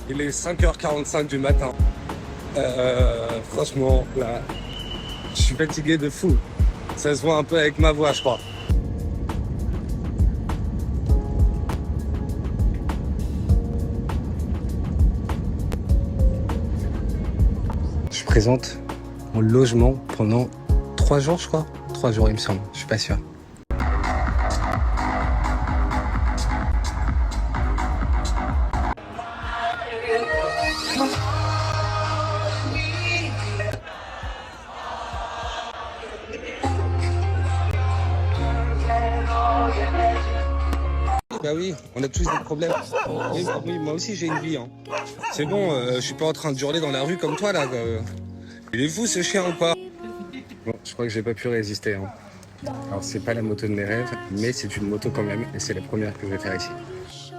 Il est 5h45 du matin. Franchement, là, je suis fatigué de fou. Ça se voit un peu avec ma voix, je crois. Je présente mon logement pendant 3 jours, je crois. 3 jours, il me semble. Je suis pas sûr. Bah oui, on a tous des problèmes. Oui, oui, moi aussi j'ai une vie. Hein. C'est bon, je suis pas en train de hurler dans la rue comme toi là. Il est fou ce chien ou pas? Bon, je crois que j'ai pas pu résister. Hein. Alors c'est pas la moto de mes rêves, mais c'est une moto quand même, et c'est la première que je vais faire ici.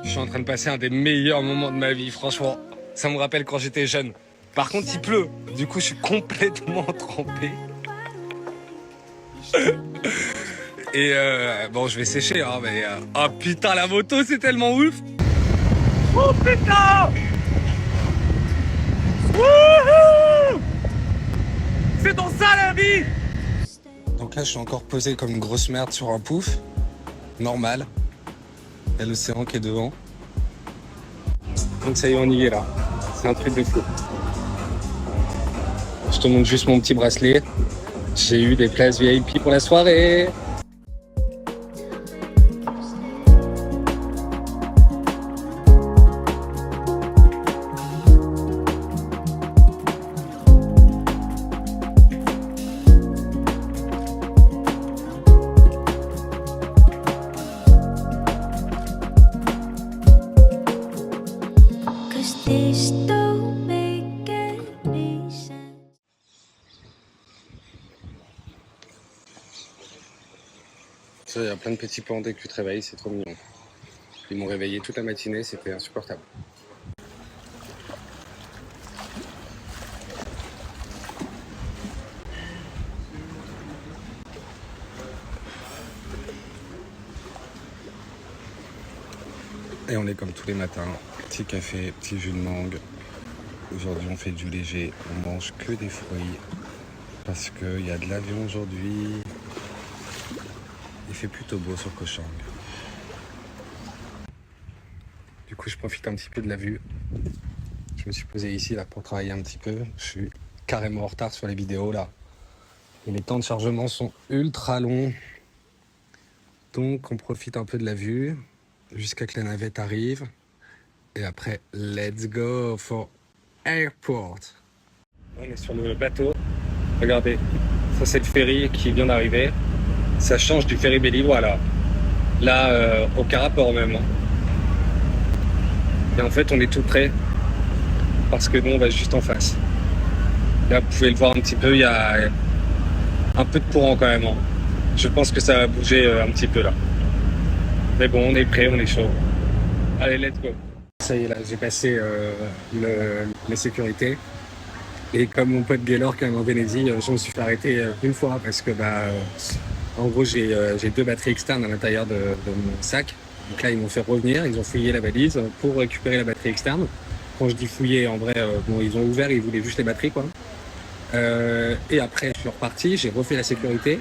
Je suis en train de passer un des meilleurs moments de ma vie, franchement. Ça me rappelle quand j'étais jeune. Par contre, il pleut. Du coup, je suis complètement trempé. Et bon, je vais sécher, hein, mais... Oh putain, la moto, c'est tellement ouf. Oh putain. Wouhou. C'est dans ça, la vie. Donc là, je suis encore posé comme une grosse merde sur un pouf. Normal. Il y a l'océan qui est devant. Donc ça y est, on y est là. C'est un truc de fou. Je te montre juste mon petit bracelet. J'ai eu des places VIP pour la soirée. Il y a plein de petits pans dès que tu te réveilles, c'est trop mignon. Ils m'ont réveillé toute la matinée, c'était insupportable. Et on est comme tous les matins, petit café, petit jus de mangue. Aujourd'hui on fait du léger, on mange que des fruits. Parce qu'il y a de l'avion aujourd'hui. Il fait plutôt beau sur Koh Chang. Du coup, je profite un petit peu de la vue. Je me suis posé ici là pour travailler un petit peu. Je suis carrément en retard sur les vidéos là. Et les temps de chargement sont ultra longs. Donc, on profite un peu de la vue jusqu'à que la navette arrive. Et après, let's go for airport. On est sur le bateau. Regardez, ça c'est le ferry qui vient d'arriver. Ça change du ferry Bellivois là. Là, aucun rapport même. Et en fait, on est tout près. Parce que nous, on va juste en face. Là, vous pouvez le voir un petit peu, il y a un peu de courant quand même. Hein. Je pense que ça va bouger un petit peu là. Mais bon, on est prêt, on est chaud. Allez, let's go. Ça y est, là, j'ai passé les sécurités. Et comme mon pote Gaylor, quand même en Vénésie, je me suis fait arrêter une fois parce que, en gros, j'ai 2 batteries externes à l'intérieur de mon sac. Donc là, ils m'ont fait revenir, ils ont fouillé la valise pour récupérer la batterie externe. Quand je dis fouiller, en vrai, bon, ils ont ouvert, ils voulaient juste les batteries, quoi. Et après, je suis reparti, j'ai refait la sécurité.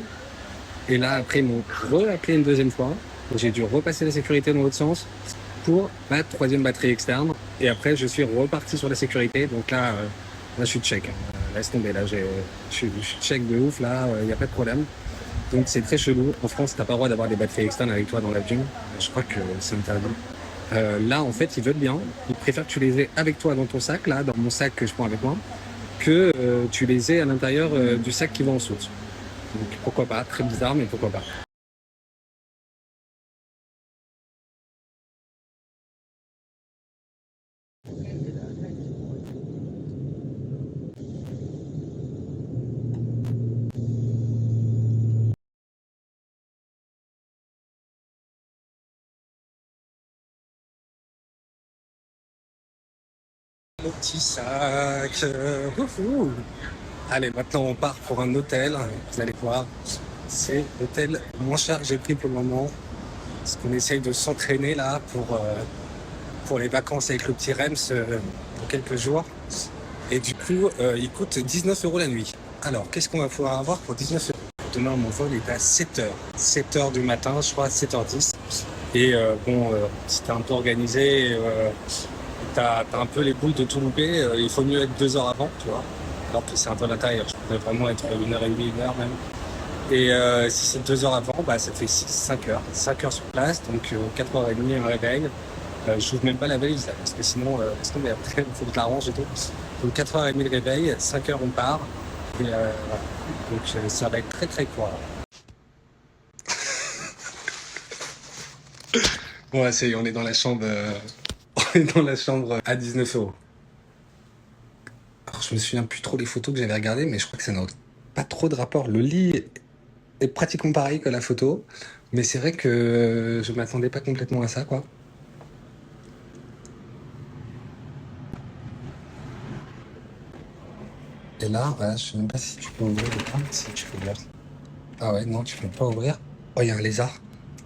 Et là, après, ils m'ont re-appelé une deuxième fois. J'ai dû repasser la sécurité dans l'autre sens pour ma 3e batterie externe. Et après, je suis reparti sur la sécurité. Donc là, je suis check. Laisse tomber, là, je suis check de ouf, là, il n'y a pas de problème. Donc c'est très chelou. En France, t'as pas le droit d'avoir des batteries externes avec toi dans l'avion. Je crois que c'est interdit. Là, en fait, ils veulent bien. Ils préfèrent que tu les aies avec toi dans ton sac, là, dans mon sac que je prends avec moi, que tu les aies à l'intérieur du sac qui va en soute. Donc pourquoi pas, très bizarre, mais pourquoi pas. Mon petit sac. Wouhou. Allez, maintenant on part pour un hôtel. Vous allez voir, c'est l'hôtel le moins cher que j'ai pris pour le moment. Parce qu'on essaye de s'entraîner là pour pour les vacances avec le petit Rems pour quelques jours. Et du coup, il coûte 19 € la nuit. Alors, qu'est-ce qu'on va pouvoir avoir pour 19 €? Demain, mon vol est à 7 heures. 7 heures du matin, je crois, 7h10. Et si t'es un peu organisé, t'as un peu les boules de tout louper, il faut mieux être 2 heures avant, tu vois. Alors que c'est un peu l'intérieur, je pourrais vraiment être 1h30, 1 heure même. Et si c'est 2 heures avant, bah, ça fait 5 heures. 5 heures sur place, donc 4h30 un réveil. J'ouvre même pas la valise là, parce que sinon, mais après, il faut que je l'arrange et tout. Donc 4h30 le réveil, 5 heures on part. Et voilà. Donc ça va être très très court. Bon, ça y est, on est dans la chambre, on est dans la chambre à 19 €. Alors, je me souviens plus trop des photos que j'avais regardées, mais je crois que ça n'a pas trop de rapport. Le lit est pratiquement pareil que la photo, mais c'est vrai que je m'attendais pas complètement à ça, quoi. Et là, voilà, je sais même pas si tu peux ouvrir le train, si tu peux ouvrir. Ah ouais, non, tu peux pas ouvrir. Oh, il y a un lézard.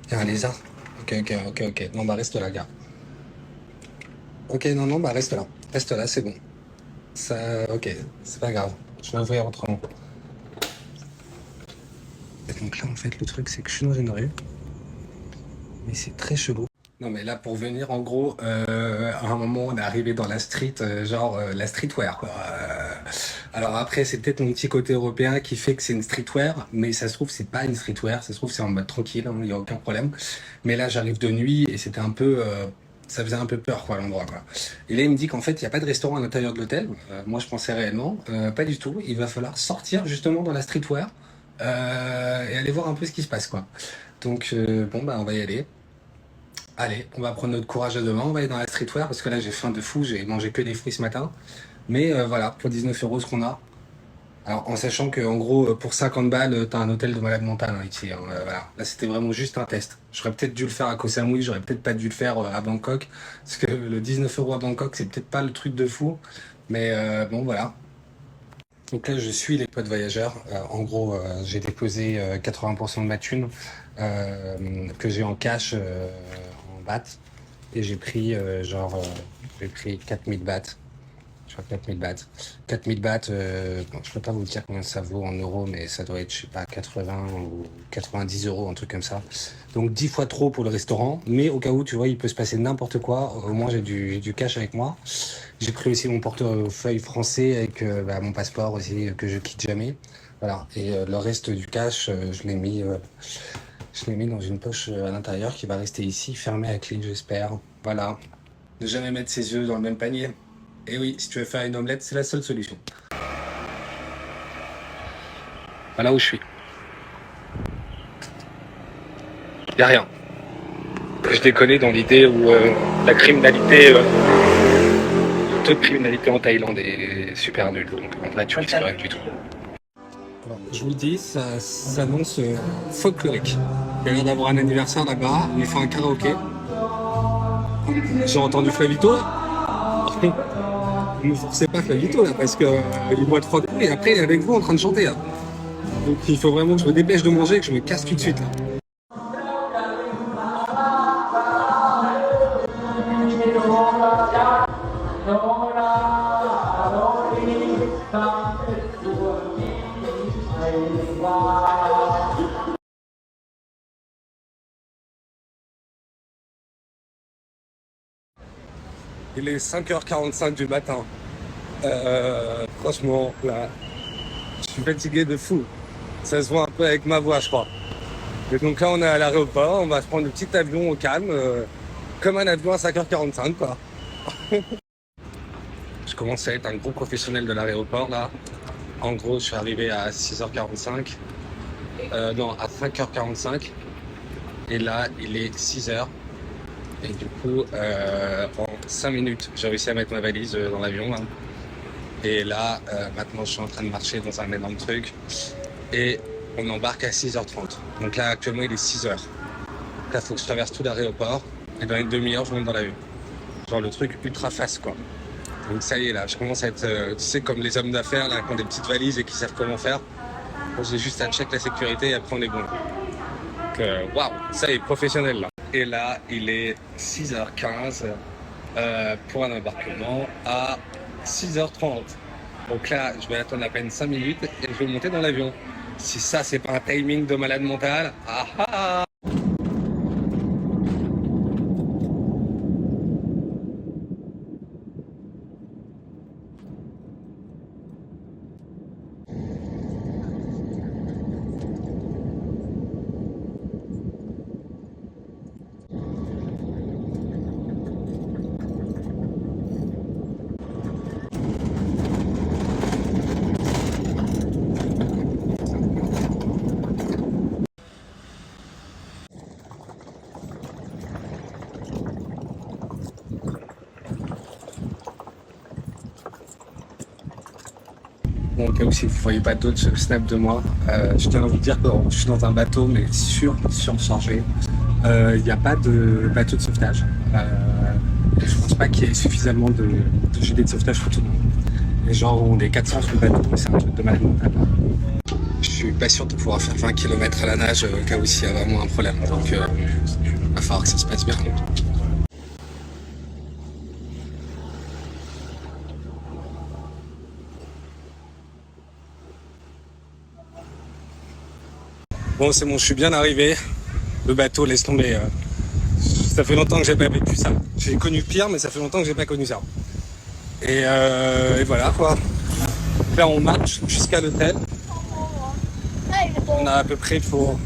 Il y a un lézard. Ok. Non, bah reste là, gars. Ok, non, bah reste là. Reste là, c'est bon. Ça, ok, c'est pas grave. Je vais ouvrir autrement. Et donc là, en fait, le truc, c'est que je suis dans une rue, mais c'est très chelou. Non, mais là, pour venir, en gros, à un moment, on est arrivé dans la street, la streetwear, quoi. Alors après, c'est peut-être mon petit côté européen qui fait que c'est une streetwear, mais ça se trouve, c'est pas une streetwear, ça se trouve, c'est en mode tranquille, il n'y a aucun problème. Mais là, j'arrive de nuit et c'était un peu, ça faisait un peu peur, quoi, l'endroit, quoi. Et là, il me dit qu'en fait, il n'y a pas de restaurant à l'intérieur de l'hôtel. Moi, je pensais réellement, pas du tout. Il va falloir sortir justement dans la streetwear et aller voir un peu ce qui se passe, quoi. Donc, bon, bah, on va y aller. Allez, on va prendre notre courage à deux mains, on va aller dans la streetwear parce que là j'ai faim de fou, j'ai mangé que des fruits ce matin. Mais voilà, pour 19 € ce qu'on a. Alors en sachant que en gros pour 50 balles t'as un hôtel de malade mental hein, ici. Hein, voilà. Là c'était vraiment juste un test. J'aurais peut-être dû le faire à Koh Samui, j'aurais peut-être pas dû le faire à Bangkok. Parce que le 19 € à Bangkok c'est peut-être pas le truc de fou. Mais bon voilà. Donc là je suis les potes voyageurs. En gros j'ai déposé 80% de ma thune que j'ai en cash en bahts. Et j'ai pris j'ai pris 4000 bahts. Je crois 4000 bahts. 4000 bahts, bon, je peux pas vous dire combien ça vaut en euros, mais ça doit être, je sais pas, 80 ou 90 €, un truc comme ça. Donc 10 fois trop pour le restaurant, mais au cas où, tu vois, il peut se passer n'importe quoi. Au moins, j'ai du cash avec moi. J'ai pris aussi mon portefeuille français avec mon passeport aussi, que je quitte jamais. Voilà. Et le reste du cash, je l'ai mis dans une poche à l'intérieur qui va rester ici, fermée à clé, j'espère. Voilà. Ne jamais mettre ses œufs dans le même panier. Et oui, si tu veux faire une omelette, c'est la seule solution. Voilà où je suis. Y a rien. Je déconne dans l'idée où la criminalité, le taux de criminalité en Thaïlande est super nul. Donc en vrai, tu risques rien du tout. Alors, je vous le dis, ça s'annonce folklorique. Il y a l'air d'avoir un anniversaire là-bas, il fait un karaoké. J'ai entendu Flavito. Ne me forcez pas Flavito là, parce que il boit 3 coups et après il est avec vous en train de chanter là. Donc il faut vraiment que je me dépêche de manger et que je me casse tout de suite là. Il est 5h45 du matin. Franchement, là, je suis fatigué de fou. Ça se voit un peu avec ma voix, je crois. Et donc là, on est à l'aéroport. On va se prendre le petit avion au calme, comme un avion à 5h45, quoi. Je commence à être un gros professionnel de l'aéroport, là. En gros, je suis arrivé à 6h45. Non, à 5h45. Et là, il est 6h. Et du coup, en 5 minutes, j'ai réussi à mettre ma valise dans l'avion. Là. Et là, maintenant, je suis en train de marcher dans un énorme truc. Et on embarque à 6h30. Donc là, actuellement, il est 6h. Là, il faut que je traverse tout l'aéroport. Et dans une demi-heure, je monte dans l'avion. Genre le truc ultra fast, quoi. Donc ça y est, là, je commence à être, tu sais, comme les hommes d'affaires, là, qui ont des petites valises et qui savent comment faire. Donc, j'ai juste à check la sécurité et après, on est bon. Donc, waouh, ça y est, professionnel, là. Et là, il est 6h15. pour un embarquement à 6h30. Donc là, je vais attendre à peine 5 minutes et je vais monter dans l'avion. Si ça, c'est pas un timing de malade mental, ah ah. Bon, au cas où si vous ne voyez pas d'autres snaps de moi, je tiens à vous dire que je suis dans un bateau, mais surchargé. Il n'y a pas de bateau de sauvetage. Je ne pense pas qu'il y ait suffisamment de gilets de sauvetage pour tout le monde. Les gens ont des 400 sur le bateau, c'est un truc de malade mental. Je suis pas sûr de pouvoir faire 20 km à la nage au cas où s'il y a vraiment un problème. Donc, il va falloir que ça se passe bien. Bon, c'est bon, je suis bien arrivé. Le bateau, laisse tomber. Ça fait longtemps que j'ai pas vécu ça. J'ai connu pire, mais ça fait longtemps que j'ai pas connu ça. Et voilà quoi. Là, on marche jusqu'à l'hôtel. On a à peu près pour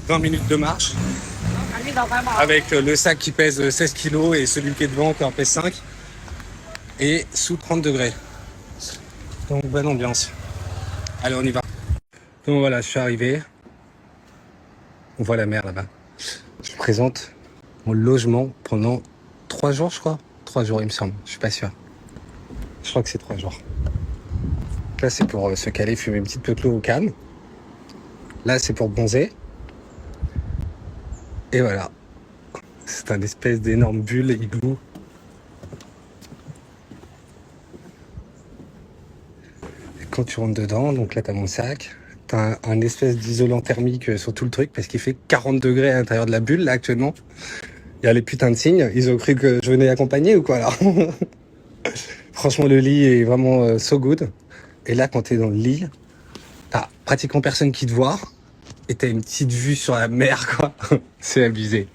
20 minutes de marche. Avec le sac qui pèse 16 kilos et celui qui est devant qui en pèse 5. Et sous 30 degrés. Donc, bonne ambiance. Allez, on y va. Donc voilà, je suis arrivé. On voit la mer là-bas. Je vous présente mon logement pendant 3 jours, je crois. 3 jours, il me semble. Je suis pas sûr. Je crois que c'est 3 jours. Là, c'est pour se caler, fumer une petite peuclo au calme. Là, c'est pour bronzer. Et voilà. C'est un espèce d'énorme bulle igloo. Et quand tu rentres dedans, donc là, t'as mon sac. T'as un espèce d'isolant thermique sur tout le truc parce qu'il fait 40 degrés à l'intérieur de la bulle, là, actuellement. Il y a les putains de signes. Ils ont cru que je venais accompagner ou quoi, là? Franchement, le lit est vraiment so good. Et là, quand t'es dans le lit, t'as pratiquement personne qui te voit. Et t'as une petite vue sur la mer, quoi. C'est abusé.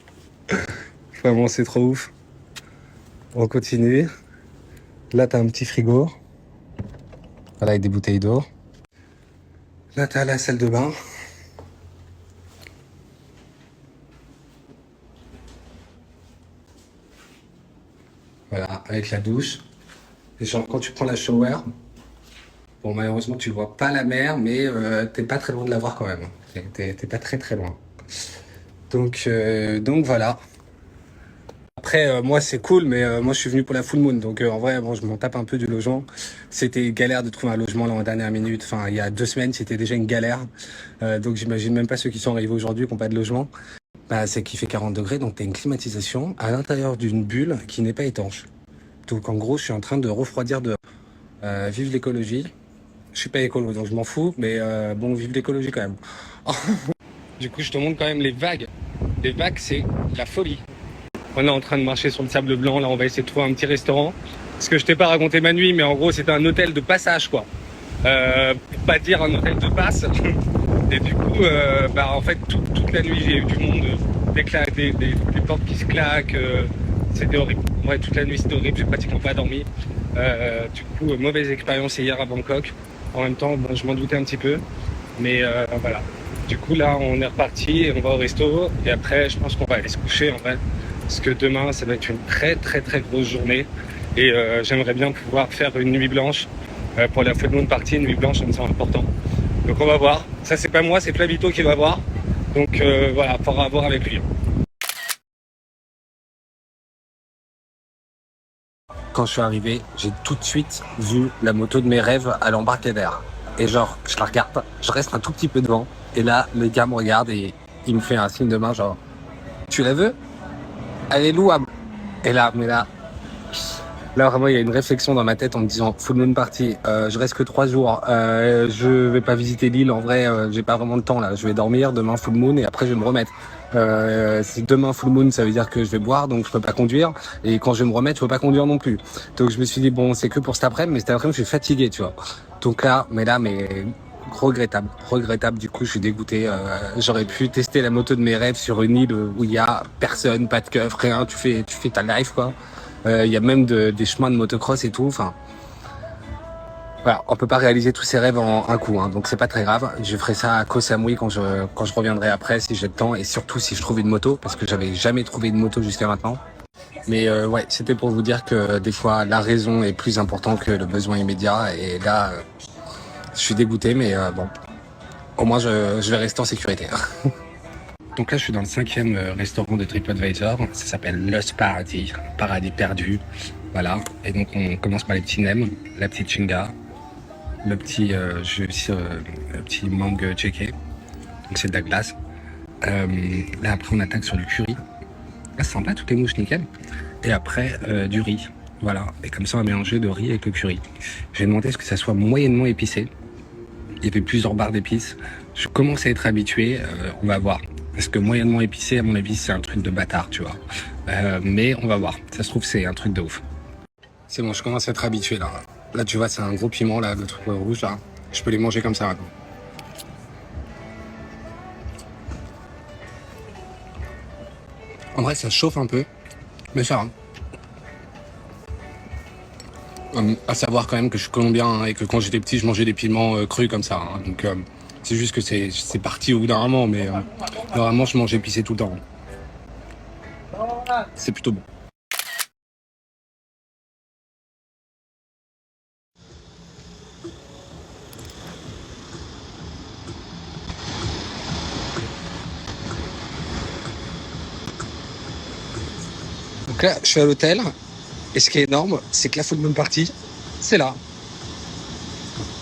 Vraiment, c'est trop ouf. On continue. Là, t'as un petit frigo. Voilà, avec des bouteilles d'eau. Là, t'as la salle de bain. Voilà, avec la douche. Et genre, quand tu prends la shower, bon, malheureusement, tu vois pas la mer, mais t'es pas très loin de la voir quand même. T'es pas très très loin. Donc voilà. Après, moi, c'est cool, mais moi, je suis venu pour la full moon. Donc, en vrai, bon, je m'en tape un peu du logement. C'était galère de trouver un logement là en dernière minute. Enfin, il y a 2 semaines, c'était déjà une galère. Donc, j'imagine même pas ceux qui sont arrivés aujourd'hui qui n'ont pas de logement. Bah, c'est qu'il fait 40 degrés, donc t'as une climatisation à l'intérieur d'une bulle qui n'est pas étanche. Donc, en gros, je suis en train de refroidir dehors. Vive l'écologie. Je suis pas écolo, donc je m'en fous. Mais bon, vive l'écologie quand même. Du coup, je te montre quand même les vagues. Les vagues, c'est la folie. On est en train de marcher sur le sable blanc. Là, on va essayer de trouver un petit restaurant. Parce que je t'ai pas raconté ma nuit, mais en gros, c'était un hôtel de passage, quoi. Pour pas dire un hôtel de passe. Et du coup, bah, en fait, toute la nuit, j'ai eu du monde, des portes qui se claquent. C'était horrible. Ouais, toute la nuit, c'était horrible. J'ai pratiquement pas dormi. Du coup, mauvaise expérience hier à Bangkok. En même temps, bon, je m'en doutais un petit peu. Mais voilà. Du coup, là, on est reparti et on va au resto. Et après, je pense qu'on va aller se coucher, en vrai. Parce que demain, ça va être une très très très grosse journée. Et j'aimerais bien pouvoir faire une nuit blanche pour la full moon party. Une nuit blanche, ça me semble important. Donc on va voir. Ça, c'est pas moi, c'est Flavito qui va voir. Donc voilà, il faudra voir avec lui. Quand je suis arrivé, j'ai tout de suite vu la moto de mes rêves à l'embarcadère. Et genre, je la regarde, je reste un tout petit peu devant. Et là, le gars me regarde et il me fait un signe de main genre, tu la veux? Elle est louable. Et là, mais là vraiment, il y a une réflexion dans ma tête en me disant, full moon party, je reste que 3 jours, je vais pas visiter l'île, en vrai, j'ai pas vraiment le temps là, je vais dormir, demain full moon et après je vais me remettre. Si demain full moon, ça veut dire que je vais boire, donc je peux pas conduire. Et quand je vais me remettre, je peux pas conduire non plus. Donc je me suis dit bon, c'est que pour cet après-midi, mais cet après-midi, je suis fatigué, tu vois. Donc là, mais regrettable. Du coup, je suis dégoûté. J'aurais pu tester la moto de mes rêves sur une île où il y a personne, pas de keuf, rien. Tu fais ta life, quoi. Il y a même des chemins de motocross et tout. Enfin, voilà, on peut pas réaliser tous ces rêves en un coup, hein, donc c'est pas très grave. Je ferai ça à Koh Samui quand je reviendrai après, si j'ai le temps, et surtout si je trouve une moto, parce que j'avais jamais trouvé une moto jusqu'à maintenant. Mais ouais, c'était pour vous dire que des fois la raison est plus importante que le besoin immédiat, et là, je suis dégoûté, mais bon, au moins je vais rester en sécurité. Donc là, je suis dans le 5e restaurant de TripAdvisor. Ça s'appelle Lost Paradis, paradis perdu. Voilà. Et donc, on commence par les petits nems, la petite chinga, le petit le petit mangue checké. Donc, c'est de la glace. Là, après, on attaque sur du curry. Là, c'est sympa, toutes les mouches, nickel. Et après, du riz. Voilà. Et comme ça, on va mélanger le riz avec le curry. J'ai demandé à ce que ça soit moyennement épicé. Il y avait plusieurs barres d'épices. Je commence à être habitué. On va voir. Parce que moyennement épicé, à mon avis, c'est un truc de bâtard, tu vois. Mais on va voir. Ça se trouve, c'est un truc de ouf. C'est bon, je commence à être habitué, là. Là, tu vois, c'est un gros piment, là, le truc rouge, là. Je peux les manger comme ça, maintenant. En vrai, ça chauffe un peu. Mais ça va. À savoir quand même que je suis colombien, hein, et que quand j'étais petit, je mangeais des piments crus comme ça. Hein. Donc, c'est juste que c'est parti au bout d'un moment, mais normalement, je mange épicé tout le temps. C'est plutôt bon. Donc là, je suis à l'hôtel, et ce qui est énorme, c'est que la full moon party, c'est là.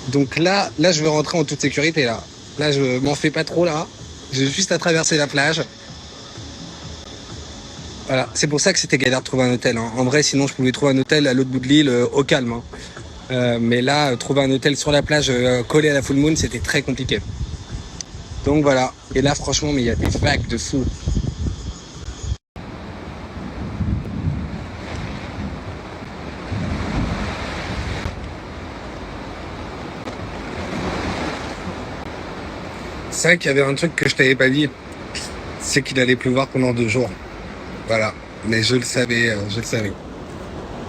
Donc là, je vais rentrer en toute sécurité, là. Là, je m'en fais pas trop, là. J'ai juste à traverser la plage. Voilà, c'est pour ça que c'était galère de trouver un hôtel. Hein. En vrai, sinon, je pouvais trouver un hôtel à l'autre bout de l'île, au calme. Hein. Mais là, trouver un hôtel sur la plage, collé à la full moon, c'était très compliqué. Donc voilà. Et là, franchement, mais il y a des vagues de fou. C'est vrai qu'il y avait un truc que je t'avais pas dit, c'est qu'il allait pleuvoir pendant 2 jours. Voilà. Mais je le savais, je le savais.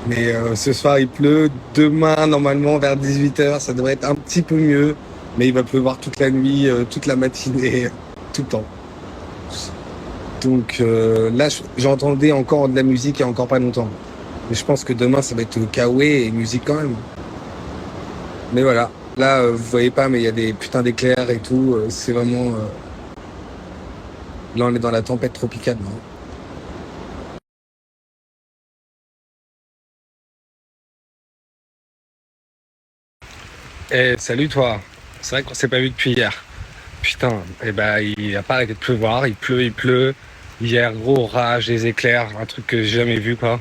Mais ce soir, il pleut. Demain, normalement, vers 18h, ça devrait être un petit peu mieux. Mais il va pleuvoir toute la nuit, toute la matinée, tout le temps. Donc là, j'entendais encore de la musique il y a encore pas longtemps. Mais je pense que demain, ça va être kawaii et musique quand même. Mais voilà. Là, vous voyez pas, mais il y a des putains d'éclairs et tout. C'est vraiment... Là, on est dans la tempête tropicale. Hein. Eh, salut toi. C'est vrai qu'on s'est pas vu depuis hier. Putain, eh ben, il a pas arrêté de pleuvoir. Il pleut. Hier, gros orage, des éclairs, un truc que j'ai jamais vu, quoi.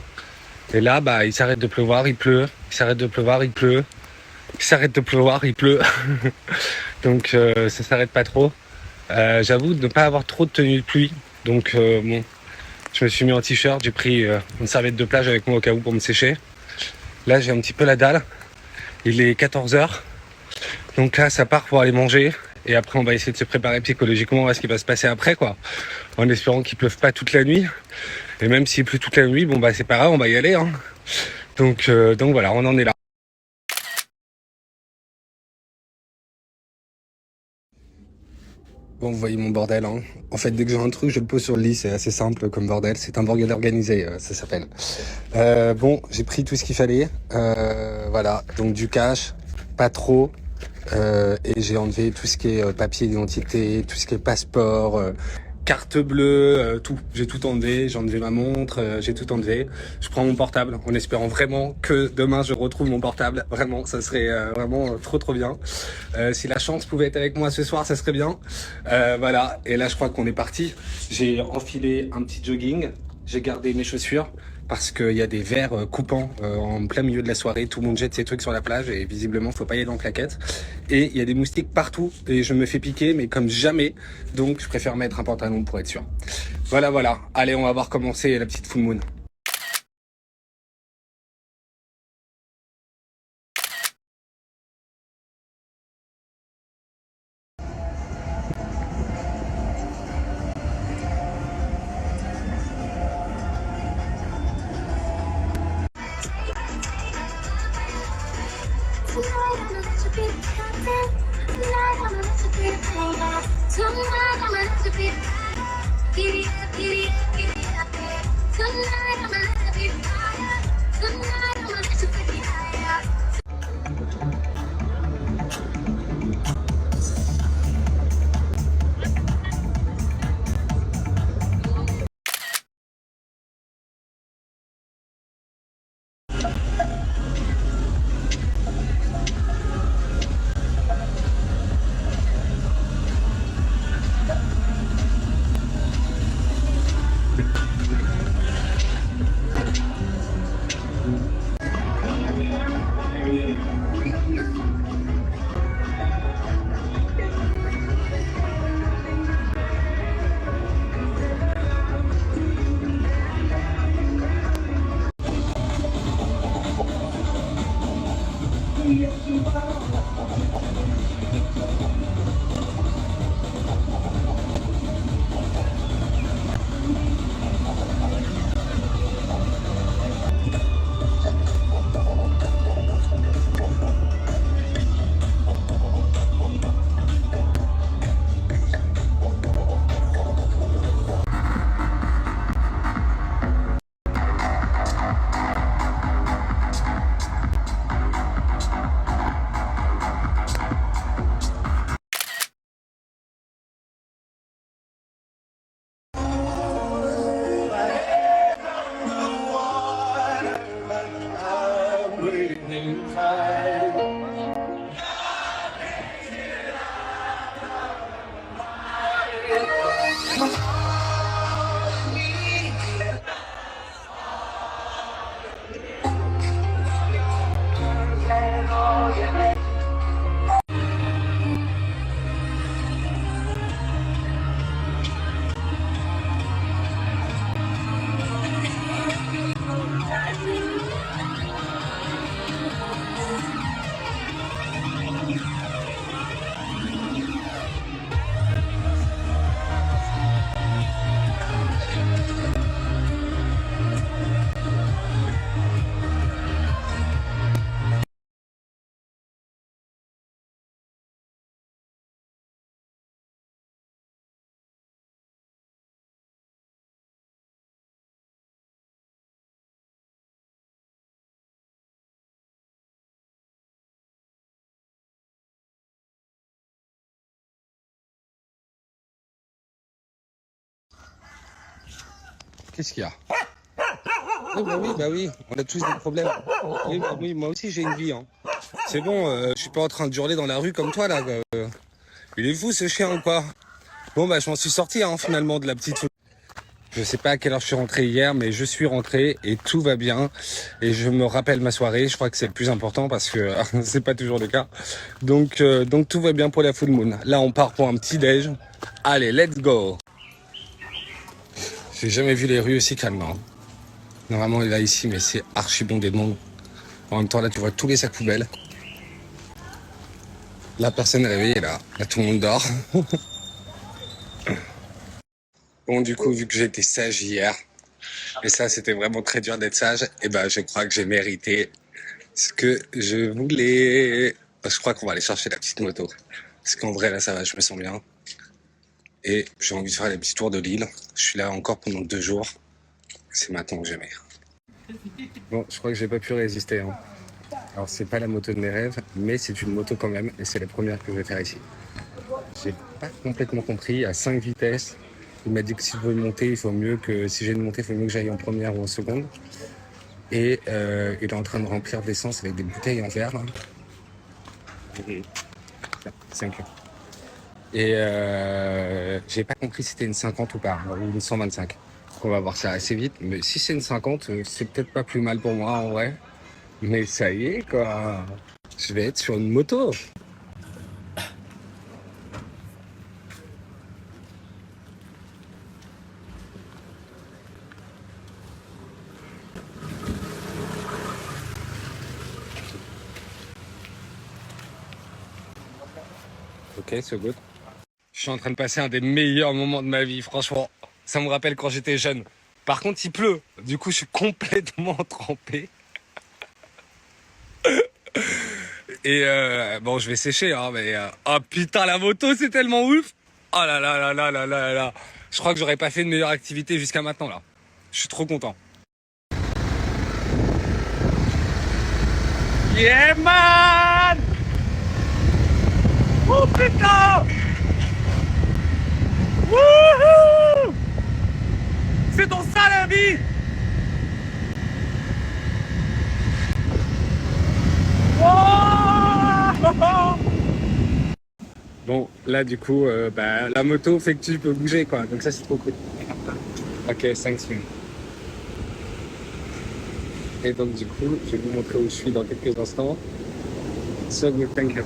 Et là, bah, il s'arrête de pleuvoir, il pleut. Il s'arrête de pleuvoir, il pleut. Il s'arrête de pleuvoir, il pleut. Donc, ça s'arrête pas trop. J'avoue de ne pas avoir trop de tenue de pluie. Donc, bon, je me suis mis en t-shirt. J'ai pris une serviette de plage avec moi au cas où pour me sécher. Là, j'ai un petit peu la dalle. Il est 14h. Donc là, ça part pour aller manger. Et après, on va essayer de se préparer psychologiquement à ce qui va se passer après, quoi. En espérant qu'il pleuve pas toute la nuit. Et même s'il pleut toute la nuit, bon, bah, c'est pas grave, on va y aller, hein. Donc voilà, on en est là. Bon, vous voyez mon bordel, hein. En fait, dès que j'ai un truc, je le pose sur le lit. C'est assez simple comme bordel. C'est un bordel organisé, ça s'appelle. Bon, j'ai pris tout ce qu'il fallait. Voilà, donc du cash, pas trop. Et j'ai enlevé tout ce qui est papier d'identité, tout ce qui est passeport, carte bleue, tout. J'ai tout enlevé. J'ai enlevé ma montre, j'ai tout enlevé. Je prends mon portable en espérant vraiment que demain je retrouve mon portable. Vraiment, ça serait vraiment trop bien. Si la chance pouvait être avec moi ce soir, ça serait bien. Voilà. Et là, je crois qu'on est parti. J'ai enfilé un petit jogging. J'ai gardé mes chaussures. parce qu'il y a des verres coupants en plein milieu de la soirée. Tout le monde jette ses trucs sur la plage et visiblement, faut pas y aller en claquette. Et il y a des moustiques partout et je me fais piquer, mais comme jamais. Donc, je préfère mettre un pantalon pour être sûr. Voilà, voilà. Allez, on va voir comment c'est la petite full moon. Qu'est-ce qu'il y a? Bah oui, on a tous des problèmes. Oui, bah oui, moi aussi j'ai une vie. Hein. C'est bon, je suis pas en train de hurler dans la rue comme toi là. Il est fou ce chien ou quoi? Bon bah je m'en suis sorti hein, finalement de la petite. Je sais pas à quelle heure je suis rentré hier, mais je suis rentré et tout va bien. Et je me rappelle ma soirée. Je crois que c'est le plus important parce que c'est pas toujours le cas. Donc tout va bien pour la full moon. Là on part pour un petit déj. Allez, let's go. J'ai jamais vu les rues aussi calmes. Hein. Normalement, là, ici, mais c'est archi bondé de monde. En même temps, là, tu vois tous les sacs poubelles. Là, personne n'est réveillé, là. Là, tout le monde dort. Bon, du coup, vu que j'ai été sage hier, et ça, c'était vraiment très dur d'être sage, et ben, je crois que j'ai mérité ce que je voulais. Je crois qu'on va aller chercher la petite moto. Parce qu'en vrai, là, ça va, je me sens bien. Et j'ai envie de faire les petits tours de l'île. Je suis là encore pendant 2 jours. C'est maintenant que jamais. Bon, je crois que j'ai pas pu résister. Hein. Alors, c'est pas la moto de mes rêves, mais c'est une moto quand même, et c'est la première que je vais faire ici. J'ai pas complètement compris, à 5 vitesses. Il m'a dit que si je veux monter, il faut mieux que si j'ai une montée, il faut mieux que j'aille en première ou en seconde. Et il est en train de remplir d'essence avec des bouteilles en verre. 5. Et j'ai pas compris si c'était une 50 ou pas, ou une 125. On va voir ça assez vite. Mais si c'est une 50, c'est peut-être pas plus mal pour moi en vrai. Mais ça y est, quoi. Je vais être sur une moto. Ok, so good. Je suis en train de passer un des meilleurs moments de ma vie, franchement. Ça me rappelle quand j'étais jeune. Par contre, il pleut. Du coup, je suis complètement trempé. Et bon, je vais sécher, hein, mais... oh putain, la moto, c'est tellement ouf. Oh là là là là là là là. Je crois que j'aurais pas fait une meilleure activité jusqu'à maintenant, là. Je suis trop content. Yeah, man! Oh putain! Wouhou! C'est dans ça la vie! Wow! Bon, là du coup, la moto fait que tu peux bouger quoi, donc ça c'est trop cool. Ok, 5 secondes. Et donc du coup, je vais vous montrer où je suis dans quelques instants. So good, thank you.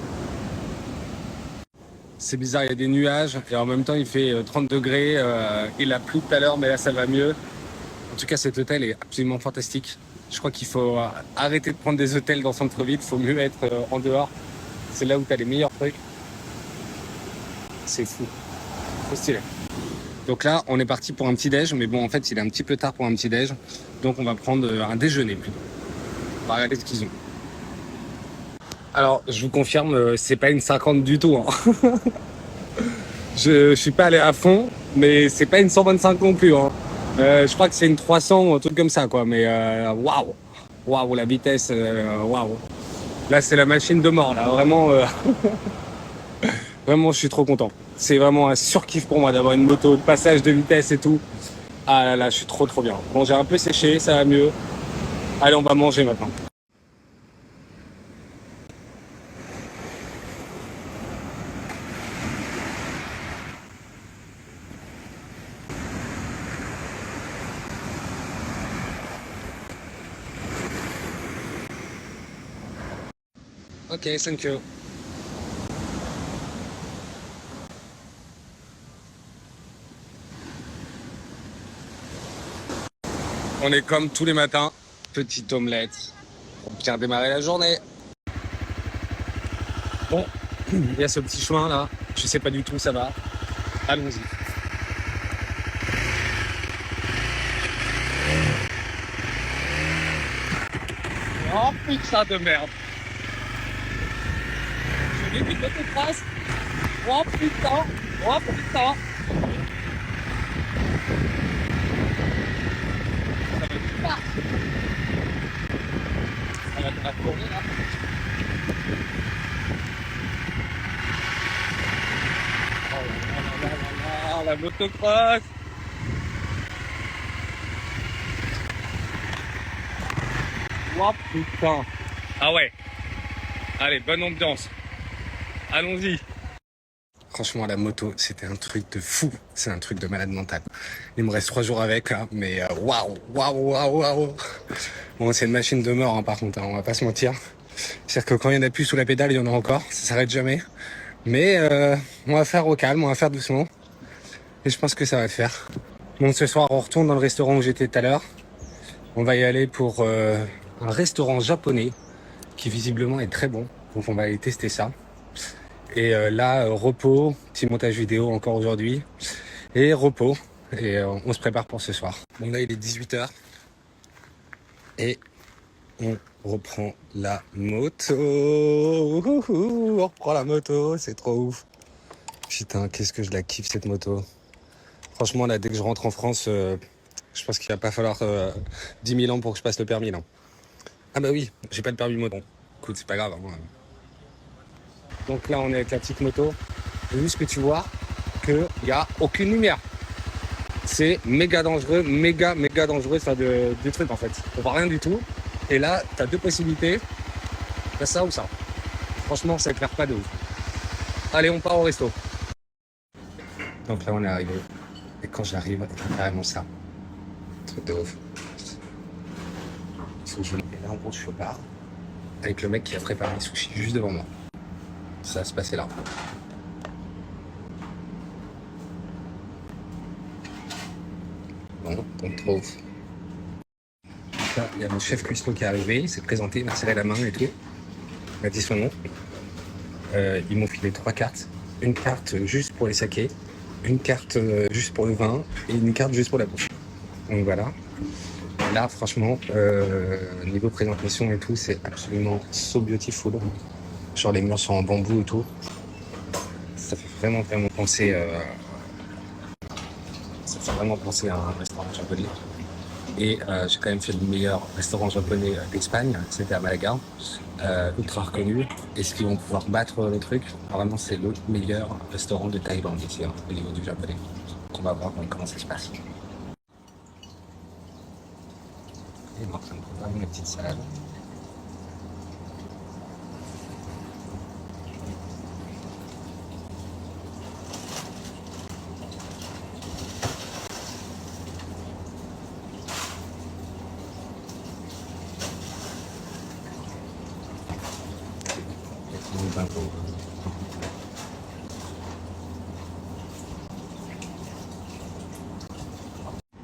C'est bizarre, il y a des nuages et en même temps il fait 30 degrés. Il a plu tout à l'heure, mais là ça va mieux. En tout cas, cet hôtel est absolument fantastique. Je crois qu'il faut arrêter de prendre des hôtels dans centre-ville. Il faut mieux être en dehors. C'est là où tu as les meilleurs trucs. C'est fou. Trop stylé. Donc là, on est parti pour un petit déj. Mais bon, en fait, il est un petit peu tard pour un petit déj. Donc on va prendre un déjeuner plutôt. On va regarder ce qu'ils ont. Alors, je vous confirme, c'est pas une 50 du tout. Hein. Je suis pas allé à fond, mais c'est pas une 125 non plus. Hein. Je crois que c'est une 300 ou un truc comme ça, quoi. Mais waouh, waouh, la vitesse, waouh. Là, c'est la machine de mort, là. Vraiment, vraiment, je suis trop content. C'est vraiment un surkiff pour moi d'avoir une moto de passage de vitesse et tout. Ah là là, je suis trop bien. Bon, j'ai un peu séché, ça va mieux. Allez, on va manger maintenant. Ok, thank you. On est comme tous les matins, petite omelette pour bien démarrer la journée. Bon, il y a ce petit chemin là, je sais pas du tout où ça va. Allons-y. Oh putain de merde. Je vais vite de traces. Oh putain, oh putain. Ça va vite pas. Ça va te la tourner là. Oh là là là là là, la motocross. Oh putain. Ah ouais. Allez, bonne ambiance. Allons-y. Franchement, la moto, c'était un truc de fou. C'est un truc de malade mental. Il me reste 3 jours avec, là, mais waouh, waouh, waouh, waouh. Bon, c'est une machine de mort, hein, par contre, hein, on va pas se mentir. C'est-à-dire que quand il y en a plus sous la pédale, il y en a encore. Ça s'arrête jamais. Mais on va faire au calme, on va faire doucement. Et je pense que ça va le faire. Bon, ce soir, on retourne dans le restaurant où j'étais tout à l'heure. On va y aller pour un restaurant japonais qui visiblement est très bon. Donc on va aller tester ça. Et là, repos, petit montage vidéo encore aujourd'hui. Et repos. Et on se prépare pour ce soir. Bon là, il est 18h. Et on reprend la moto. On reprend la moto, c'est trop ouf. Putain, qu'est-ce que je la kiffe cette moto. Franchement, là, dès que je rentre en France, je pense qu'il va pas falloir 10 000 ans pour que je passe le permis, là. Ah bah oui, j'ai pas de permis moto. Écoute, c'est pas grave. Hein. Donc là, on est avec la petite moto. Juste que tu vois qu'il n'y a aucune lumière. C'est méga dangereux, méga dangereux de faire du truc en fait. On voit rien du tout. Et là, tu as 2 possibilités. T'as ça ou ça. Franchement, ça éclaire pas de ouf. Allez, on part au resto. Donc là, on est arrivé. Et quand j'arrive, c'est carrément ça. truc de ouf. Et là, en gros, je suis au bar avec le mec qui a préparé les sushis juste devant moi. Ça va se passer là. Bon, donc trop ouf. Là, il y a mon chef cuistot qui est arrivé, il s'est présenté, il m'a serré la main et tout. Il m'a dit son nom. Ils m'ont filé 3 cartes. Une carte juste pour les sakés, une carte juste pour le vin et une carte juste pour la bouffe. Donc voilà. Là, franchement, niveau présentation et tout, c'est absolument so beautiful. Genre les murs sont en bambou et tout. Ça fait vraiment penser, à un restaurant japonais. Et j'ai quand même fait le meilleur restaurant japonais d'Espagne, c'était à Malaga, ultra reconnu. Est-ce qu'ils vont pouvoir battre le truc? Vraiment, c'est le meilleur restaurant de Thaïlande ici, hein, au niveau du japonais. Donc on va voir comment ça se passe. Et on est en train de préparer une petite salade.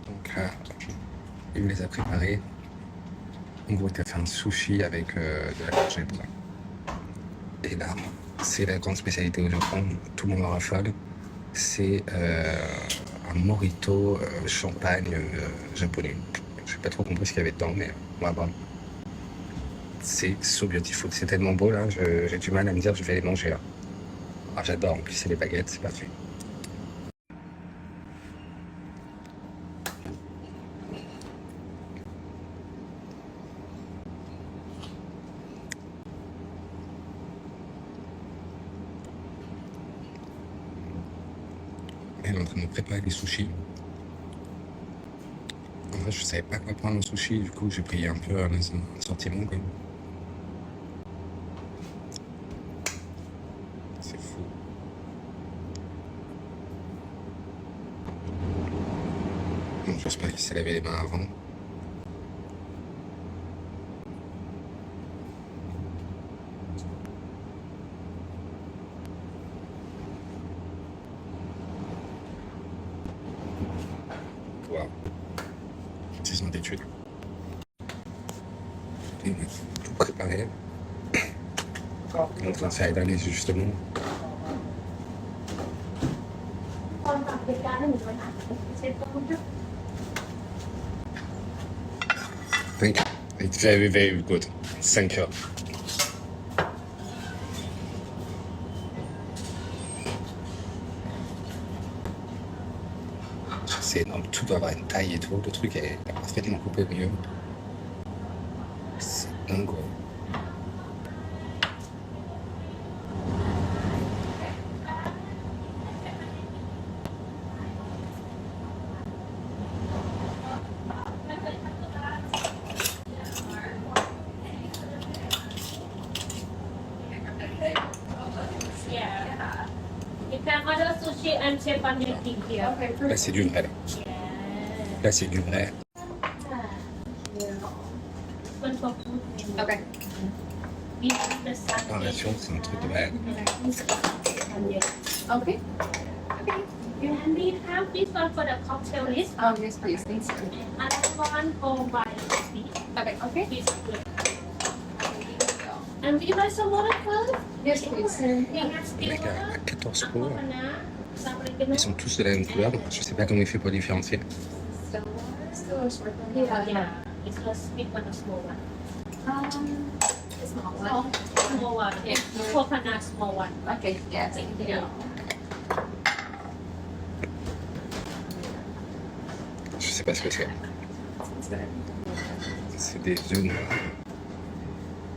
Donc là, il me les a préparés. En gros, il a fait un sushi avec de la courgette. Et là, c'est la grande spécialité au Japon. Tout le monde en raffole. C'est un mojito champagne japonais. Je n'ai pas trop compris ce qu'il y avait dedans, mais on va voir. C'est so beautiful. C'est tellement beau là, j'ai du mal à me dire que je vais les manger là. Ah, j'adore, en plus c'est les baguettes, c'est parfait. Elle est en train de me préparer des sushis. En vrai, je savais pas quoi prendre en sushi, du coup j'ai pris un peu un assortiment quand même. C'est fou. Bon, j'espère qu'il s'est lavé les mains avant. Waouh. 6 ans d'études. Et tout préparé. On est en train de faire l'analyse justement. Thank you. It's very, very good. Thank you. C'est énorme, tout doit avoir une taille et tout. Le truc est parfaitement coupé au milieu. C'est dingue. Yeah. You can order sushi and teppanyaki here. Là, c'est du vrai. Là, là c'est du vrai. Okay. Préparation, c'est un truc de vrai. Okay. And we have this one for the cocktail list. Yes, please. Thanks. Another one for by the Okay. This is good. And do you like some water first? Yes, please. We have Le mec still a 14 pots. coconut, some oregano. Ils sont tous de la même couleur. Je sais pas comment il fait pour différencier. Yeah. It's a big one, a small one. Small one. Small one. Yeah. Coconut small one. Okay. Yeah. Thank you. Yeah. Je sais pas ce que c'est. C'est des œufs noirs.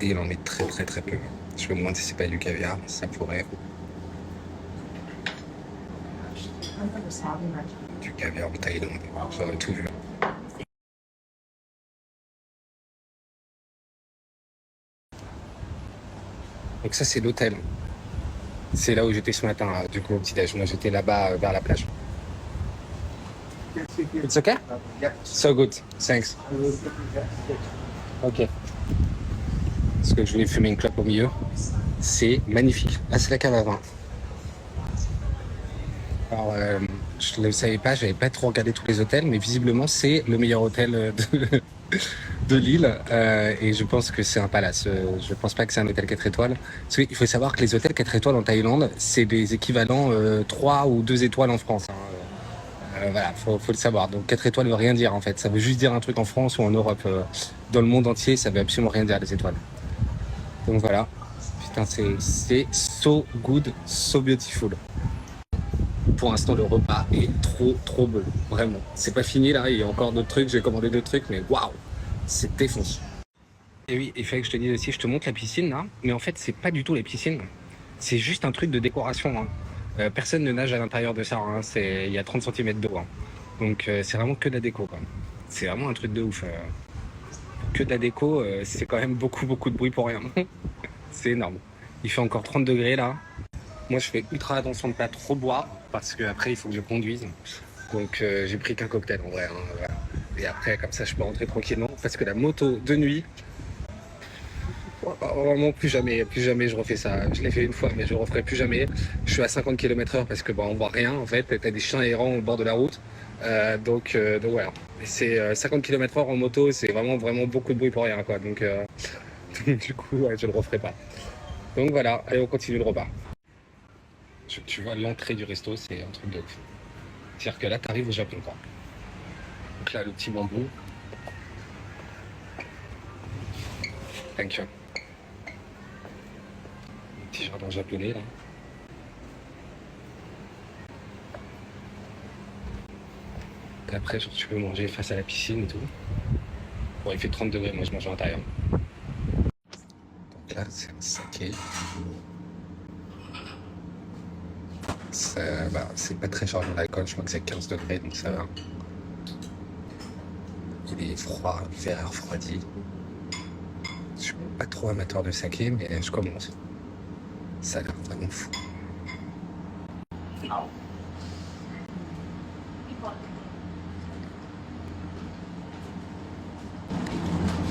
Et il en met très très peu. Je me demande si c'est pas du caviar. Ça pourrait. Du caviar en Thaïlande. J'aurais tout vu. Donc ça c'est l'hôtel. C'est là où j'étais ce matin, du coup au petit-déj. Moi j'étais là-bas vers la plage. It's okay? So good, thanks. Ok. Parce que je voulais fumer une clope au milieu. C'est magnifique. Ah, c'est la cave à vin. Alors, je ne le savais pas, j'avais pas trop regardé tous les hôtels, mais visiblement, c'est le meilleur hôtel de l'île. Et je pense que c'est un palace. Je pense pas que c'est un hôtel 4 étoiles. Parce qu'il faut savoir que les hôtels 4 étoiles en Thaïlande, c'est des équivalents 3 ou 2 étoiles en France. Hein. Voilà, faut le savoir. Donc 4 étoiles veut rien dire en fait. Ça veut juste dire un truc en France ou en Europe. Dans le monde entier, ça veut absolument rien dire les étoiles. Donc voilà. Putain, c'est so good, so beautiful. Pour l'instant, le repas est trop beau. Vraiment. C'est pas fini là, il y a encore d'autres trucs. J'ai commandé d'autres trucs, mais waouh, c'est défoncé. Et oui, il fallait que je te dise aussi, je te montre la piscine là. Mais en fait, c'est pas du tout la piscine. C'est juste un truc de décoration. Hein. Personne ne nage à l'intérieur de ça. Hein. Il y a 30 cm d'eau. Hein. Donc c'est vraiment que de la déco. Quoi. C'est vraiment un truc de ouf. Que de la déco, c'est quand même beaucoup de bruit pour rien. C'est énorme. Il fait encore 30 degrés là. Moi, je fais ultra attention de ne pas trop boire parce qu'après, il faut que je conduise. Donc, j'ai pris qu'un cocktail en vrai. Hein, voilà. Et après, comme ça, je peux rentrer tranquillement parce que la moto de nuit, vraiment plus jamais je refais ça. Je l'ai fait une fois, mais je le referai plus jamais. Je suis à 50 km/h parce que on voit rien en fait. T'as des chiens errants au bord de la route. Donc voilà. C'est 50 km/h en moto, c'est vraiment beaucoup de bruit pour rien quoi. Donc du coup, ouais, je le referai pas. Donc voilà, allez, on continue le repas. Tu vois, l'entrée du resto, c'est un truc de ouf. C'est-à-dire que là, t'arrives au Japon, quoi. Donc là, le petit bambou. Thank you. Le petit jardin japonais, là. Et après, genre, tu peux manger face à la piscine et tout. Bon, il fait 30 degrés, moi je mange à l'intérieur. Donc là, c'est un saké. C'est pas très fort dans l'alcool, je crois que c'est 15 degrés, donc ça va. Il est froid, le verre refroidi. Je suis pas trop amateur de saké, mais je commence. Ça a l'air vraiment fou.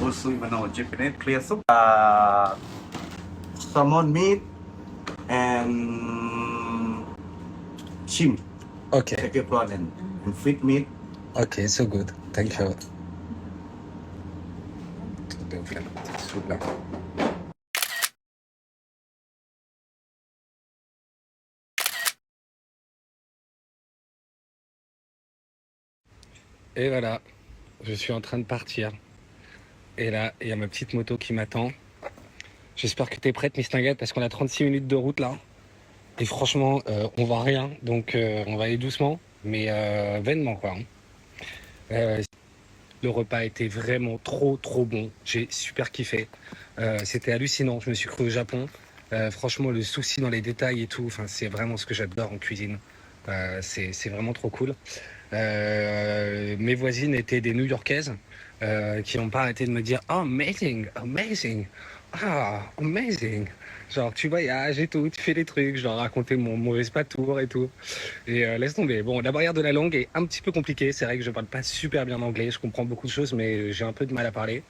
Also, Japanese clear soup, salmon meat, and shrimp, Ok, sake prawn, and fish meat. ok, so good. Thank you. Truc de ouf, là, la petite soupe, là. Et voilà, je suis en train de partir. Et là, il y a ma petite moto qui m'attend. J'espère que t'es prête, Miss Tinguette, parce qu'on a 36 minutes de route là. Et franchement, on voit rien, donc on va aller doucement, mais vainement quoi. Le repas était vraiment trop bon. J'ai super kiffé. C'était hallucinant. Je me suis cru au Japon. Franchement, le souci dans les détails et tout, c'est vraiment ce que j'adore en cuisine. C'est vraiment trop cool. Mes voisines étaient des New-Yorkaises qui n'ont pas arrêté de me dire « Oh, amazing, amazing, ah, amazing !» Genre, tu voyages et tout, tu fais des trucs, je leur racontais mon mauvais tour et tout. Et laisse tomber. Bon, la barrière de la langue est un petit peu compliquée. C'est vrai que je parle pas super bien anglais. Je comprends beaucoup de choses, mais j'ai un peu de mal à parler.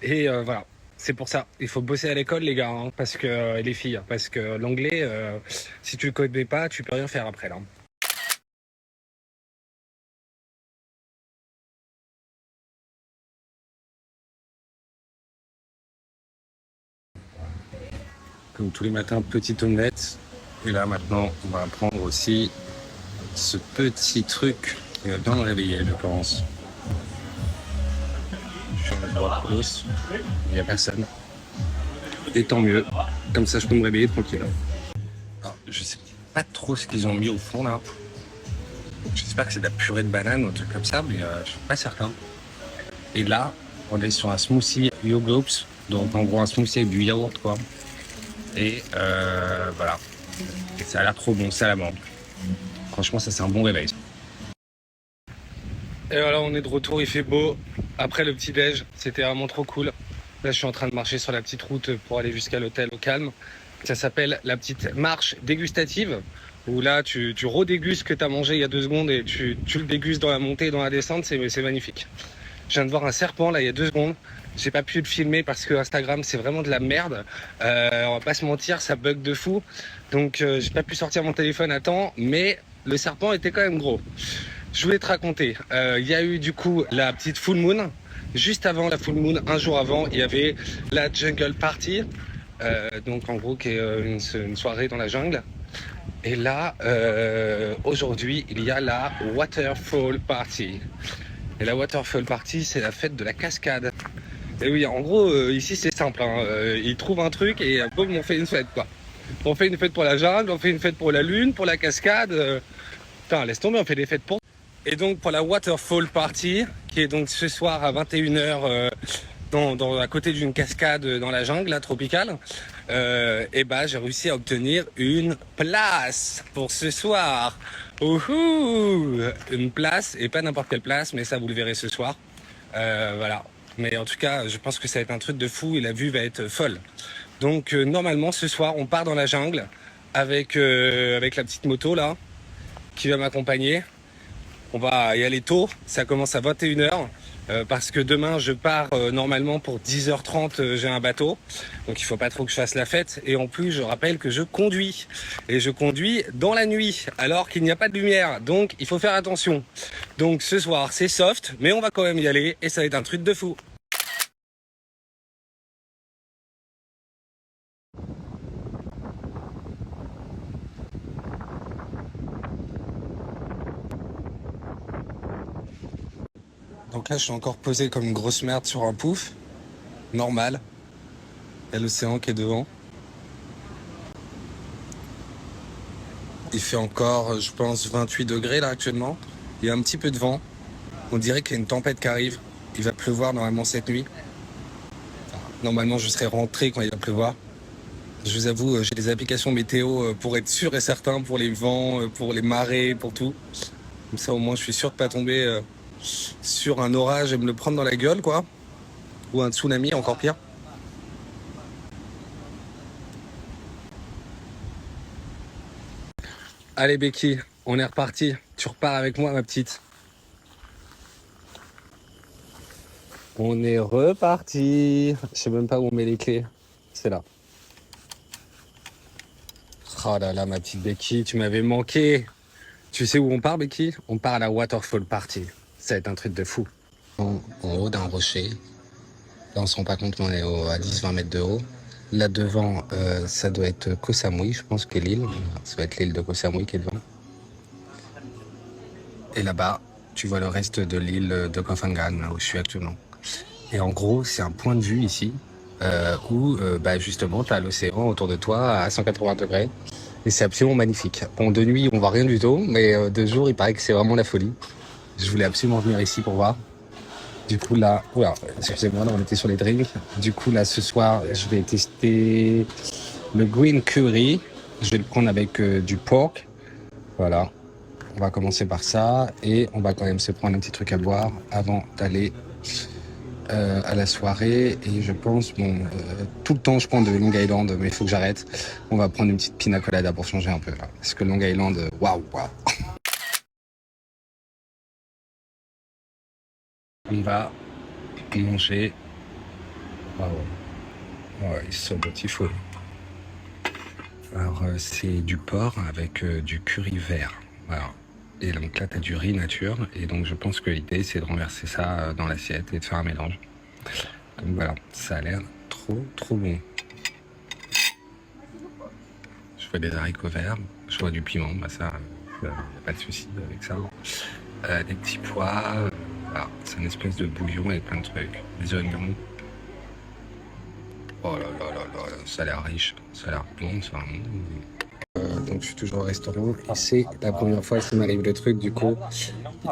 Et voilà. C'est pour ça. Il faut bosser à l'école, les gars, hein, parce que les filles, parce que l'anglais, si tu le connais pas, tu peux rien faire après là. Comme tous les matins, petite omelette. Et là, maintenant, on va prendre aussi ce petit truc qui va bien me réveiller, je pense. Je suis en droite hausse, il n'y a personne. Et tant mieux, comme ça je peux me réveiller tranquille. Alors, je sais pas trop ce qu'ils ont mis au fond là. J'espère que c'est de la purée de banane ou un truc comme ça, mais je suis pas certain. Et là, on est sur un smoothie yogurt, donc en gros un smoothie avec du yaourt quoi. Et voilà. Et ça a l'air trop bon, c'est à la menthe. Franchement, ça c'est un bon réveil. Et voilà, on est de retour, il fait beau. Après le petit déj, c'était vraiment trop cool. Là, je suis en train de marcher sur la petite route pour aller jusqu'à l'hôtel au calme. Ça s'appelle la petite marche dégustative. où là tu redégustes ce que tu as mangé il y a 2 secondes et tu le dégustes dans la montée et dans la descente, c'est magnifique. Je viens de voir un serpent là il y a 2 secondes. J'ai pas pu le filmer parce que Instagram c'est vraiment de la merde. On va pas se mentir, ça bug de fou. Donc j'ai pas pu sortir mon téléphone à temps, mais le serpent était quand même gros. Je voulais te raconter, il y a eu du coup la petite full moon. Juste avant la full moon, un jour avant, il y avait la jungle party. Donc en gros qui est une soirée dans la jungle. Et là, aujourd'hui, il y a la waterfall party. Et la waterfall party, c'est la fête de la cascade. Et oui, en gros, ici c'est simple. Hein. Ils trouvent un truc et boum, on fait une fête quoi. On fait une fête pour la jungle, on fait une fête pour la lune, pour la cascade. Putain, laisse tomber, on fait des fêtes pour. Et donc pour la waterfall party, qui est donc ce soir à 21h à côté d'une cascade dans la jungle là, tropicale, et bah j'ai réussi à obtenir une place pour ce soir. Ouhou, une place, et pas n'importe quelle place, mais ça vous le verrez ce soir. Voilà. Mais en tout cas, je pense que ça va être un truc de fou et la vue va être folle. Donc normalement ce soir, on part dans la jungle avec la petite moto là qui va m'accompagner. On va y aller tôt, ça commence à 21h. Parce que demain je pars normalement pour 10h30, j'ai un bateau, donc il faut pas trop que je fasse la fête. Et en plus je rappelle que je conduis, et je conduis dans la nuit alors qu'il n'y a pas de lumière, donc il faut faire attention. Donc ce soir c'est soft, mais on va quand même y aller et ça va être un truc de fou. Donc là je suis encore posé comme une grosse merde sur un pouf, normal. Il y a l'océan qui est devant. Il fait encore, je pense, 28 degrés là actuellement. Il y a un petit peu de vent. On dirait qu'il y a une tempête qui arrive. Il va pleuvoir normalement cette nuit. Enfin, normalement, je serai rentré quand il va pleuvoir. Je vous avoue, j'ai des applications météo pour être sûr et certain, pour les vents, pour les marées, pour tout. Comme ça, au moins, je suis sûr de pas tomber sur un orage et me le prendre dans la gueule, quoi. Ou un tsunami, encore pire. Allez Becky, on est reparti. Tu repars avec moi ma petite. On est reparti. Je sais même pas où on met les clés. C'est là. Oh là là ma petite Becky, tu m'avais manqué. Tu sais où on part Becky? On part à la waterfall party. Ça va être un truc de fou. En haut d'un rocher. Là on se rend pas compte mais on est à 10-20 mètres de haut. Là devant, ça doit être Koh Samui, je pense que l'île. Ça va être l'île de Koh Samui qui est devant. Et là-bas, tu vois le reste de l'île de Koh Phangan, où je suis actuellement. Et en gros, c'est un point de vue ici, où justement, tu as l'océan autour de toi à 180 degrés. Et c'est absolument magnifique. Bon, de nuit, on voit rien du tout, mais de jour, il paraît que c'est vraiment la folie. Je voulais absolument venir ici pour voir. Du coup là, oula, excusez-moi, là on était sur les drinks. Du coup là ce soir, je vais tester le green curry. Je vais le prendre avec du pork. Voilà, on va commencer par ça et on va quand même se prendre un petit truc à boire avant d'aller à la soirée. Et je pense, tout le temps je prends de Long Island, mais il faut que j'arrête. On va prendre une petite pina colada pour changer un peu là. Parce que Long Island, waouh. On va manger. Ils sont beautiful. Alors, c'est du porc avec du curry vert. Voilà. Et donc là, tu as du riz nature. Et donc, je pense que l'idée, c'est de renverser ça dans l'assiette et de faire un mélange. Donc voilà, ça a l'air trop bon. Je vois des haricots verts, je vois du piment. Bah ça, y a pas de souci avec ça. Des petits pois. Voilà, c'est une espèce de bouillon avec plein de trucs. Des oignons. Oh là là là là, ça a l'air riche, ça a l'air bon, ça. Donc je suis toujours au restaurant et c'est la première fois que ça m'arrive le truc. Du coup,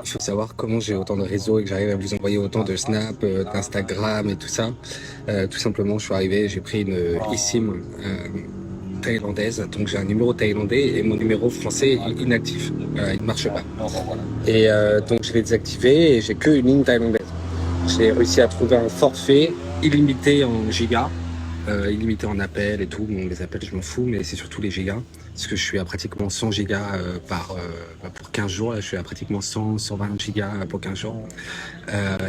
il faut savoir comment j'ai autant de réseaux et que j'arrive à vous envoyer autant de Snap, d'Instagram et tout ça. Tout simplement, je suis arrivé, j'ai pris une eSIM thaïlandaise, donc j'ai un numéro thaïlandais et mon numéro français est inactif, il ne marche pas. Et donc je l'ai désactivé et j'ai qu'une ligne thaïlandaise. J'ai réussi à trouver un forfait illimité en gigas, illimité en appels et tout. Bon, les appels je m'en fous, mais c'est surtout les gigas. parce que je suis à pratiquement 100 gigas pour 15 jours. Là, je suis à pratiquement 120 gigas pour 15 jours.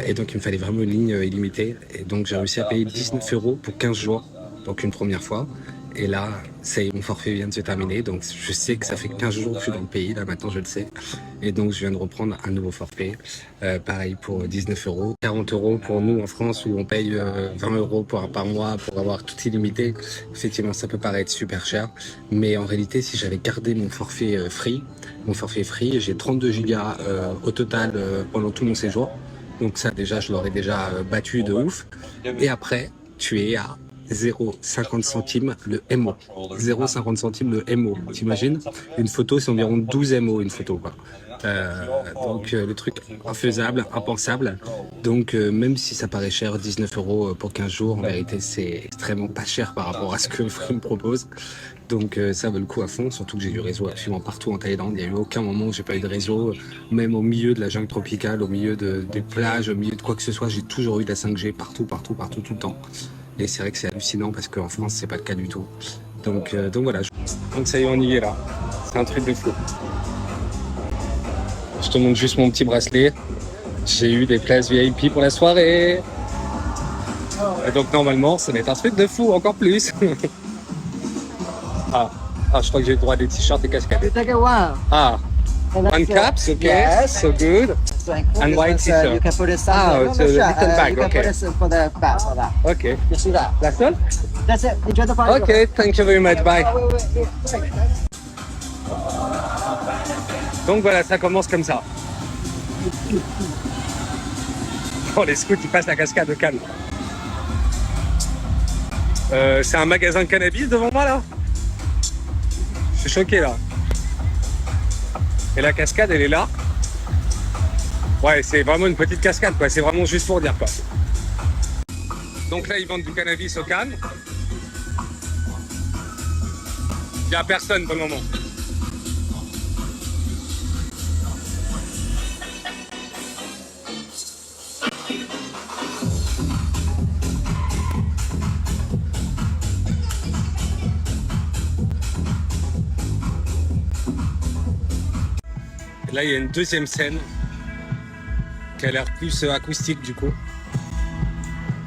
Et donc, il me fallait vraiment une ligne illimitée. Et donc, j'ai réussi à payer 19 € pour 15 jours, donc une première fois. Et là, ça y est, mon forfait vient de se terminer. Donc, je sais que ça fait 15 jours que je suis dans le pays. Là, maintenant, je le sais. Et donc, je viens de reprendre un nouveau forfait. Pareil pour 19 €. 40 € pour nous en France où on paye 20 € par mois pour avoir tout illimité. Effectivement, ça peut paraître super cher. Mais en réalité, si j'avais gardé mon forfait free, j'ai 32 gigas au total pendant tout mon séjour. Donc ça, déjà, je l'aurais déjà battu de ouf. Et après, tu es à 0,50 centimes le MO. 0,50 centimes le MO. T'imagines? Une photo, c'est environ 12 MO une photo, quoi. Donc le truc infaisable, impensable. Donc même si ça paraît cher, 19 € pour 15 jours, en vérité, c'est extrêmement pas cher par rapport à ce que Free me propose. Donc ça vaut le coup à fond, surtout que j'ai du réseau absolument partout en Thaïlande. Il n'y a eu aucun moment où j'ai pas eu de réseau, même au milieu de la jungle tropicale, au milieu des plages, au milieu de quoi que ce soit, j'ai toujours eu de la 5G partout, tout le temps. Et c'est vrai que c'est hallucinant parce qu'en France, c'est pas le cas du tout. Donc voilà. Donc ça y est, on y est là. C'est un truc de fou. Je te montre juste mon petit bracelet. J'ai eu des places VIP pour la soirée. Et donc normalement, ça va être un truc de fou, encore plus. Je crois que j'ai le droit à des t-shirts et casquettes. Take a while. One caps, okay, Yes. so good. And white t-shirt. You can put it It's a little bag, you can okay. put it for the back for that. Okay. You see that? That's all? That's it. Enjoy the party. Okay, thank you very much, bye. Wait. Donc voilà, ça commence comme ça. Oh, les scouts, ils passent la cascade au calme. C'est un magasin de cannabis devant moi, là. Je suis choqué, là. Et la cascade, elle est là. Ouais, c'est vraiment une petite cascade, quoi. C'est vraiment juste pour dire, quoi. Donc là, ils vendent du cannabis au calme. Il n'y a personne pour le moment. Là, il y a une deuxième scène qui a l'air plus acoustique du coup.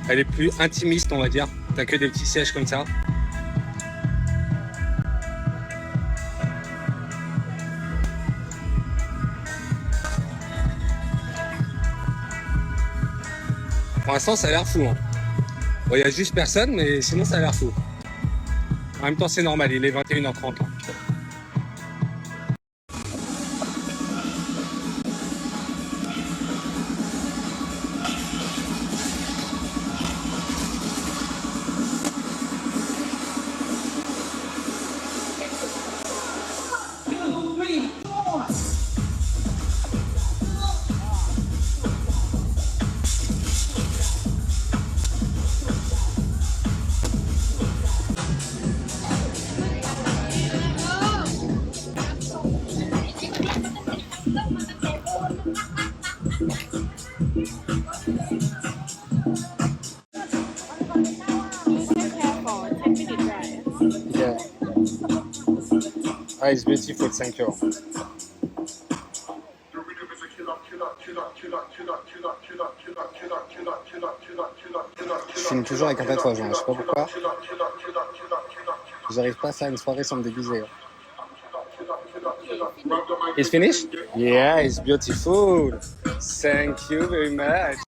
Elle est plus intimiste, on va dire. T'as que des petits sièges comme ça. Pour l'instant, ça a l'air fou. Hein. Bon, il y a juste personne, mais sinon, ça a l'air fou. En même temps, c'est normal, il est 21h30. Là. Yeah. Ah, it's beautiful, thank you. Je filme toujours avec un tatouage, hein. Je sais pas pourquoi. J'arrive pas à faire une soirée sans me déguiser. It's finished? Yeah, it's beautiful. Thank you very much.